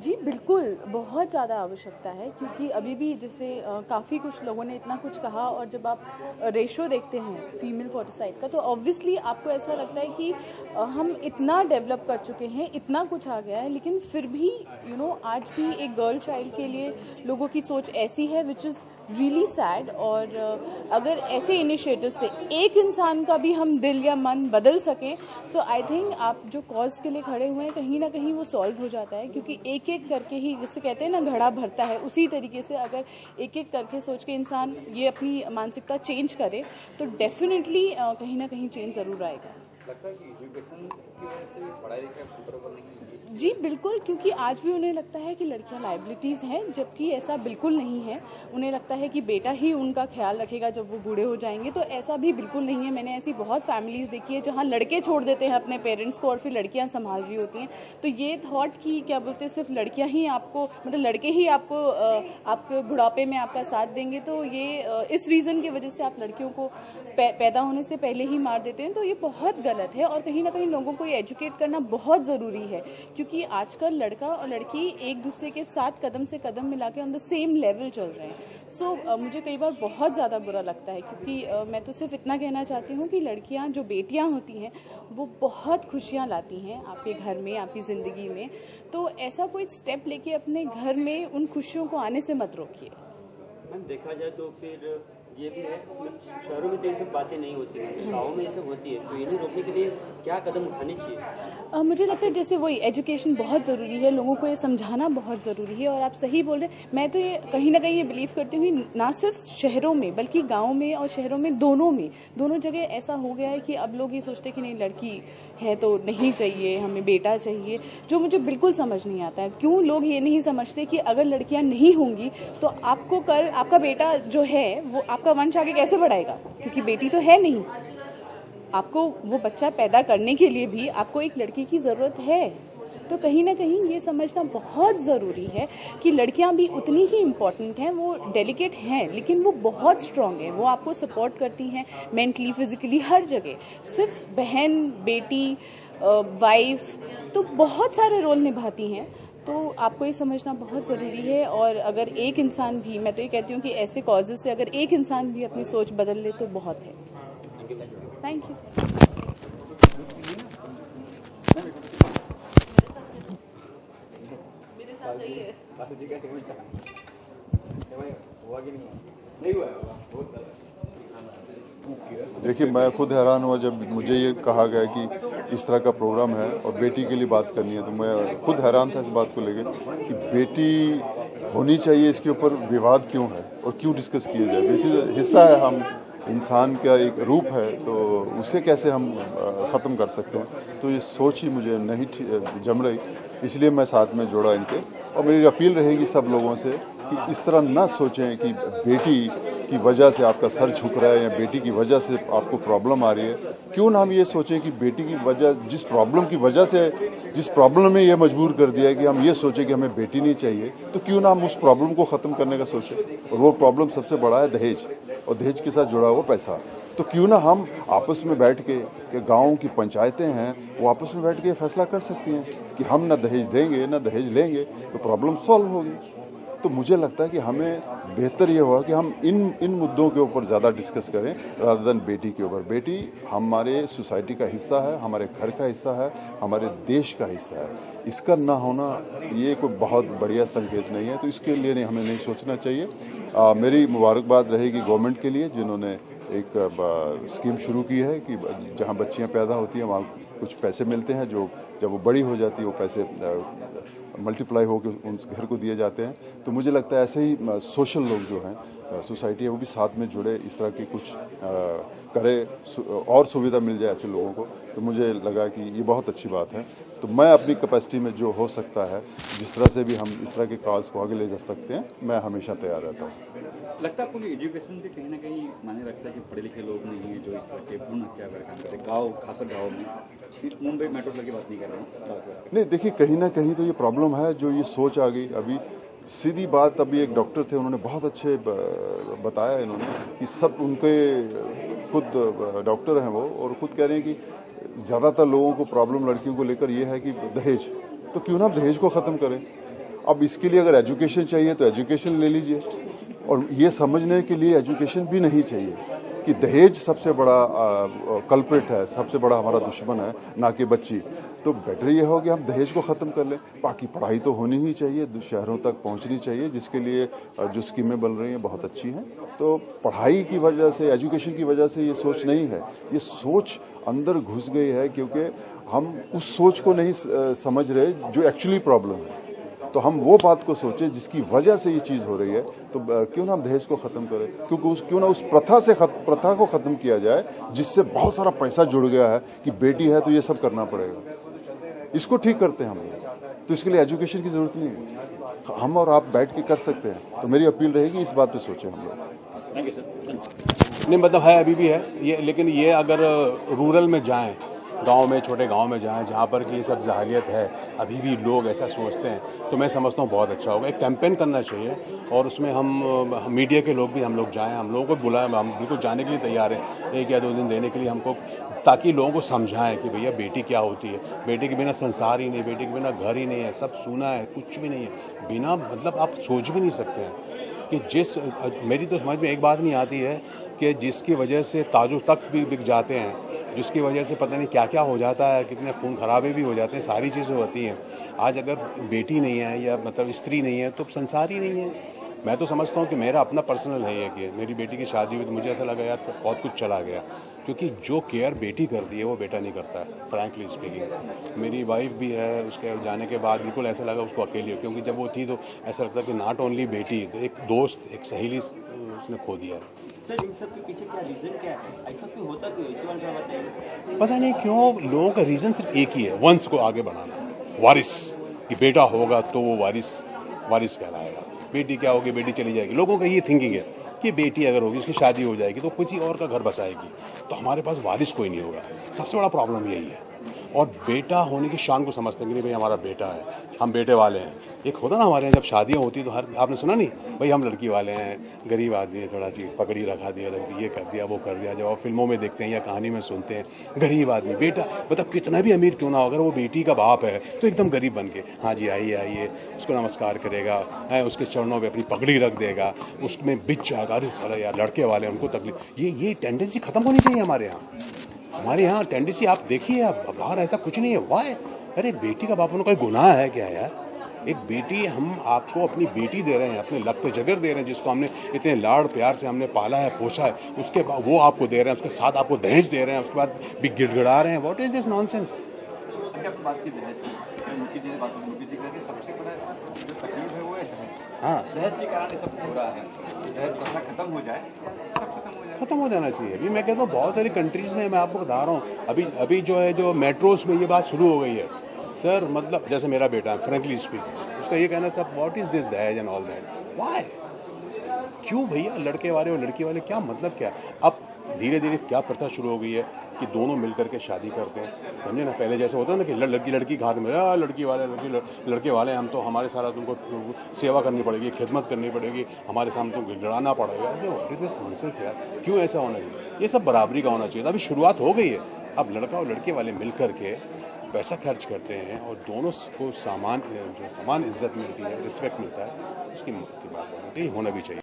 जी बिल्कुल, बहुत ज़्यादा आवश्यकता है क्योंकि अभी भी जैसे काफ़ी कुछ लोगों ने इतना कुछ कहा और जब आप रेशो देखते हैं फीमेल फोर्टिसाइड का तो ऑब्वियसली आपको ऐसा लगता है कि हम इतना डेवलप कर चुके हैं, इतना कुछ आ गया है, लेकिन फिर भी आज भी एक गर्ल चाइल्ड के लिए लोगों की सोच ऐसी है विच इज़ रियली सैड। और अगर ऐसे इनिशिएटिव से एक इंसान का भी हम दिल या मन बदल सकें सो आई थिंक आप जो कॉज के लिए खड़े हुए हैं कहीं ना कहीं वो सॉल्व हो जाता है, क्योंकि एक एक करके ही जैसे कहते हैं ना घड़ा भरता है, उसी तरीके से अगर एक एक करके सोच के इंसान ये अपनी मानसिकता चेंज करे तो डेफिनेटली कहीं ना कहीं चेंज ज़रूर आएगा। लगता है कि एजुकेशन की वजह से पढ़ाई लिखाई सुपरबल नहीं है। जी बिल्कुल, क्योंकि आज भी उन्हें लगता है कि लड़कियां लाइबिलिटीज़ हैं, जबकि ऐसा बिल्कुल नहीं है। उन्हें लगता है कि बेटा ही उनका ख्याल रखेगा जब वो बूढ़े हो जाएंगे, तो ऐसा भी बिल्कुल नहीं है। मैंने ऐसी बहुत फैमिलीज़ देखी है जहां लड़के छोड़ देते हैं अपने पेरेंट्स को और फिर लड़कियां संभाल रही होती हैं। तो ये थॉट कि क्या बोलते हैं सिर्फ लड़कियां ही आपको मतलब लड़के ही आपको आपके बुढ़ापे में आपका साथ देंगे, तो ये इस रीज़न की वजह से आप लड़कियों को पैदा होने से पहले ही मार देते हैं, तो ये बहुत गलत है। और कहीं ना कहीं लोगों को ये एजुकेट करना बहुत ज़रूरी है, क्योंकि आजकल लड़का और लड़की एक दूसरे के साथ कदम से कदम मिला के ऑन द सेम लेवल चल रहे हैं। सो मुझे कई बार बहुत ज़्यादा बुरा लगता है, क्योंकि मैं तो सिर्फ इतना कहना चाहती हूँ कि लड़कियाँ जो बेटियाँ होती हैं वो बहुत खुशियाँ लाती हैं आपके घर में, आपकी ज़िंदगी में। तो ऐसा कोई स्टेप लेके अपने घर में उन खुशियों को आने से मत रोकिए। मैम देखा जाए तो फिर ये भी है, शहरों में तो ये सब बातें नहीं होती हैं, गाँव में ये सब होती है, तो इन्हें रोकने के लिए क्या कदम उठाने चाहिए? मुझे लगता है जैसे वही एजुकेशन बहुत ज़रूरी है, लोगों को ये समझाना बहुत ज़रूरी है। और आप सही बोल रहे हैं, मैं तो ये कहीं ना कहीं ये बिलीव करती हूँ ना सिर्फ शहरों में बल्कि गाँव में और शहरों में दोनों जगह ऐसा हो गया है कि अब लोग ये सोचते हैं कि नहीं लड़की है तो नहीं चाहिए, हमें बेटा चाहिए, जो मुझे बिल्कुल समझ नहीं आता है। क्यों लोग ये नहीं समझते कि अगर लड़कियां नहीं होंगी तो आपको कल आपका बेटा जो है वो आपका वंश आगे कैसे बढ़ाएगा, क्योंकि बेटी तो है नहीं। आपको वो बच्चा पैदा करने के लिए भी आपको एक लड़की की ज़रूरत है। तो कहीं ना कहीं ये समझना बहुत ज़रूरी है कि लड़कियां भी उतनी ही इम्पॉर्टेंट हैं, वो डेलिकेट हैं लेकिन वो बहुत स्ट्रांग हैं, वो आपको सपोर्ट करती हैं मेंटली, फिजिकली, हर जगह। सिर्फ बहन, बेटी, वाइफ तो बहुत सारे रोल निभाती हैं। तो आपको ये समझना बहुत ज़रूरी है। और अगर एक इंसान भी, मैं तो ये कहती हूँ कि ऐसे कॉजेज़ से अगर एक इंसान भी अपनी सोच बदल ले तो बहुत है। Thank you sir. देखिए, मैं खुद हैरान हुआ जब मुझे ये कहा गया कि इस तरह का प्रोग्राम है और बेटी के लिए बात करनी है, तो मैं खुद हैरान था इस बात को लेकर कि बेटी होनी चाहिए, इसके ऊपर विवाद क्यों है और क्यों डिस्कस किया जाए। बेटी तो हिस्सा है, हम इंसान का एक रूप है, तो उसे कैसे हम ख़त्म कर सकते हैं। तो ये सोच ही मुझे नहीं जम रही, इसलिए मैं साथ में जोड़ा इनके। और मेरी अपील रहेगी सब लोगों से कि इस तरह न सोचें कि बेटी की वजह से आपका सर झुक रहा है या बेटी की वजह से आपको प्रॉब्लम आ रही है। क्यों ना हम ये सोचें कि बेटी की वजह, जिस प्रॉब्लम की वजह से, जिस प्रॉब्लम में ये मजबूर कर दिया है कि हम ये सोचें कि हमें बेटी नहीं चाहिए, तो क्यों ना हम उस प्रॉब्लम को ख़त्म करने का सोचें। और वो प्रॉब्लम सबसे बड़ा है दहेज, और दहेज के साथ जुड़ा हुआ पैसा। तो क्यों ना हम आपस में बैठ के गाँव की पंचायतें हैं वो आपस में बैठ के फैसला कर सकती हैं कि हम ना दहेज देंगे ना दहेज लेंगे, तो प्रॉब्लम सॉल्व होगी। तो मुझे लगता है कि हमें बेहतर ये होगा कि हम इन मुद्दों के ऊपर ज़्यादा डिस्कस करें रादर देन बेटी के ऊपर। बेटी हमारे सोसाइटी का हिस्सा है, हमारे घर का हिस्सा है, हमारे देश का हिस्सा है। इसका ना होना ये कोई बहुत बढ़िया संकेत नहीं है, तो इसके लिए हमें नहीं सोचना चाहिए। मेरी मुबारकबाद रहेगी गवर्नमेंट के लिए, जिन्होंने एक स्कीम शुरू की है कि जहाँ बच्चियाँ पैदा होती हैं वहाँ कुछ पैसे मिलते हैं, जो जब वो बड़ी हो जाती है वो पैसे मल्टीप्लाई होकर उस घर को दिए जाते हैं। तो मुझे लगता है ऐसे ही सोशल लोग जो हैं, सोसाइटी है, वो भी साथ में जुड़े, इस तरह की कुछ करे और सुविधा मिल जाए ऐसे लोगों को। तो मुझे लगा कि ये बहुत अच्छी बात है। तो मैं अपनी कैपेसिटी में जो हो सकता है, जिस तरह से भी हम इस तरह के काज को आगे ले जा सकते हैं, मैं हमेशा तैयार रहता हूँ। लगता है आपको एजुकेशन भी कहीं ना कहीं माने रखता है कि पढ़े लिखे लोग नहीं हैं जो इस तरह के भ्रूण हत्या का काम करते, गाँव, खासकर गाँव में, मुंबई मेट्रो की बात नहीं कर रहा हूँ। नहीं, देखिए, कहीं ना कहीं तो ये प्रॉब्लम है, जो ये सोच आ गई। अभी सीधी बात, अभी एक डॉक्टर थे, उन्होंने बहुत अच्छे बताया इन्होंने कि सब उनके खुद डॉक्टर हैं वो, और खुद कह रहे हैं कि ज़्यादातर लोगों को प्रॉब्लम लड़कियों को लेकर ये है कि दहेज, तो क्यों ना दहेज को ख़त्म करें। अब इसके लिए अगर एजुकेशन चाहिए तो एजुकेशन ले लीजिए, और ये समझने के लिए एजुकेशन भी नहीं चाहिए कि दहेज सबसे बड़ा कल्प्रिट है, सबसे बड़ा हमारा दुश्मन है, ना कि बच्ची। तो बेटर ये हो कि हम दहेज को ख़त्म कर लें। बाकी पढ़ाई तो होनी ही चाहिए, शहरों तक पहुंचनी चाहिए, जिसके लिए जो स्कीमें बन रही हैं बहुत अच्छी हैं। तो पढ़ाई की वजह से, एजुकेशन की वजह से ये सोच नहीं है, ये सोच अंदर घुस गई है, क्योंकि हम उस सोच को नहीं समझ रहे जो एक्चुअली प्रॉब्लम है। तो हम वो बात को सोचें जिसकी वजह से ये चीज़ हो रही है। तो क्यों ना हम दहेज को ख़त्म करें, क्योंकि क्यों ना उस प्रथा को ख़त्म किया जाए जिससे बहुत सारा पैसा जुड़ गया है कि बेटी है तो ये सब करना पड़ेगा। इसको ठीक करते हैं हम लोग, तो इसके लिए एजुकेशन की ज़रूरत नहीं है, हम और आप बैठ के कर सकते हैं। तो मेरी अपील रहेगी इस बात पे सोचें हम लोग। Thank you sir. नहीं मतलब है, अभी भी है ये, लेकिन ये अगर रूरल में जाएं, गांव में, छोटे गांव में जाएं जहां पर कि ये सब जाहिलियत है, अभी भी लोग ऐसा सोचते हैं, तो मैं समझता हूं बहुत अच्छा होगा। एक कैंपेन करना चाहिए और उसमें हम मीडिया के लोग भी हम लोग जाएं, हम लोगों को बुलाएं, हम बिल्कुल जाने के लिए तैयार हैं, 1 या 2 दिन देने के लिए हमको, ताकि लोगों को समझाएं कि भैया बेटी क्या होती है, बेटी के बिना संसार ही नहीं, बेटी के बिना घर ही नहीं है, सब सूना है, कुछ भी नहीं है, बिना मतलब आप सोच भी नहीं सकते हैं कि मेरी तो समझ में एक बात नहीं आती है कि जिसकी वजह से ताजों तक भी बिक जाते हैं, जिसकी वजह से पता नहीं क्या क्या हो जाता है, कितने खून खराबे भी हो जाते हैं, सारी चीज़ें होती हैं। आज अगर बेटी नहीं है या मतलब स्त्री नहीं है तो संसार ही नहीं है। मैं तो समझता हूँ कि मेरा अपना पर्सनल है ये कि मेरी बेटी की शादी हुई तो मुझे ऐसा लगा यार बहुत कुछ चला गया, क्योंकि जो केयर बेटी करती है वो बेटा नहीं करता है, फ्रैंकली स्पीकिंग। मेरी वाइफ भी है, उसके जाने के बाद बिल्कुल ऐसा लगा उसको अकेली हो, क्योंकि जब वो थी तो ऐसा लगता कि नॉट ओनली बेटी, तो एक दोस्त, एक सहेली उसने खो दिया। सर इन सब के पीछे क्या रीजन क्या है, ऐसा क्यों होता क्यों, इसके बारे में बताइए। पता नहीं क्यों लोगों का रीज़न सिर्फ एक ही है, वंश को आगे बढ़ाना, वारिस, कि बेटा होगा तो वो वारिस कहलाएगा, बेटी क्या होगी, बेटी चली जाएगी। लोगों का ये थिंकिंग है कि बेटी अगर होगी, उसकी शादी हो जाएगी तो किसी और का घर बसाएगी, तो हमारे पास वारिस कोई नहीं होगा। सबसे बड़ा प्रॉब्लम यही है। और बेटा होने की शान को समझते हैं कि नहीं भाई हमारा बेटा है, हम बेटे वाले हैं। एक होता ना हमारे यहाँ जब शादियाँ होती तो आपने सुना नहीं भाई हम लड़की वाले हैं, गरीब आदमी है, थोड़ा सी पगड़ी रखा दिया, रख दी, ये कर दिया, वो कर दिया। जब आप फिल्मों में देखते हैं या कहानी में सुनते हैं, गरीब आदमी बेटा, मतलब कितना भी अमीर क्यों ना हो, अगर वो बेटी का बाप है तो एकदम गरीब बन के, हाँ जी आइए आइए, उसको नमस्कार करेगा, उसके चरणों पर अपनी पगड़ी रख देगा, उसमें बिच जाएगा, अरे यार लड़के वाले उनको तकलीफ। ये टेंडेंसी खत्म होनी चाहिए हमारे यहाँ। हमारे यहाँ टेंडेंसी आप देखिए, आप बाहर ऐसा कुछ नहीं है। वाह, अरे बेटी का बाप होना कोई गुनाह है क्या यार? एक बेटी, हम आपको अपनी बेटी दे रहे हैं, अपने लखत जगर दे रहे हैं, जिसको हमने इतने लाड़ प्यार से हमने पाला है, पोछा है, उसके बाद वो आपको दे रहे हैं, उसके साथ आपको दहेज दे रहे हैं, उसके बाद भी गिड़गिड़ा रहे हैं। What is this nonsense? अगर आप बात की दहेज की, मुख्य जी बात मुख्य जी का सबसे बड़ा जो तकलीफ है वो है दहेज। हाँ, दहेज के कारण ये सब हो रहा है। दहेज प्रथा खत्म हो जाए, सब खत्म हो जाना चाहिए। अभी मैं कहता हूँ बहुत सारी कंट्रीज में, मैं आपको बता रहा हूँ, अभी जो है, जो मेट्रोस में ये बात शुरू हो गई है सर। मतलब जैसे मेरा बेटा है, फ्रेंकली स्पीकिंग, उसका ये कहना था व्हाट इज दिस दहेज एंड ऑल दैट। व्हाई, क्यों भैया, लड़के वाले और लड़की वाले क्या मतलब क्या? अब धीरे धीरे क्या प्रथा शुरू हो गई है कि दोनों मिलकर के शादी करते हैं, समझे ना। पहले जैसे होता है ना कि लड़की घाट में, लड़की वाले लड़के वाले, हम तो हमारे सारा तुमको सेवा करनी पड़ेगी, खिदमत करनी पड़ेगी, हमारे सामने तुमको गिड़ाना पड़ेगा। यार क्यों ऐसा होना चाहिए? ये सब बराबरी का होना चाहिए। अभी शुरुआत हो गई है, अब लड़का और लड़के वाले मिल करके पैसा खर्च करते हैं और दोनों को समान इज्जत मिलती है, रिस्पेक्ट मिलता है, उसकी बात होना भी चाहिए।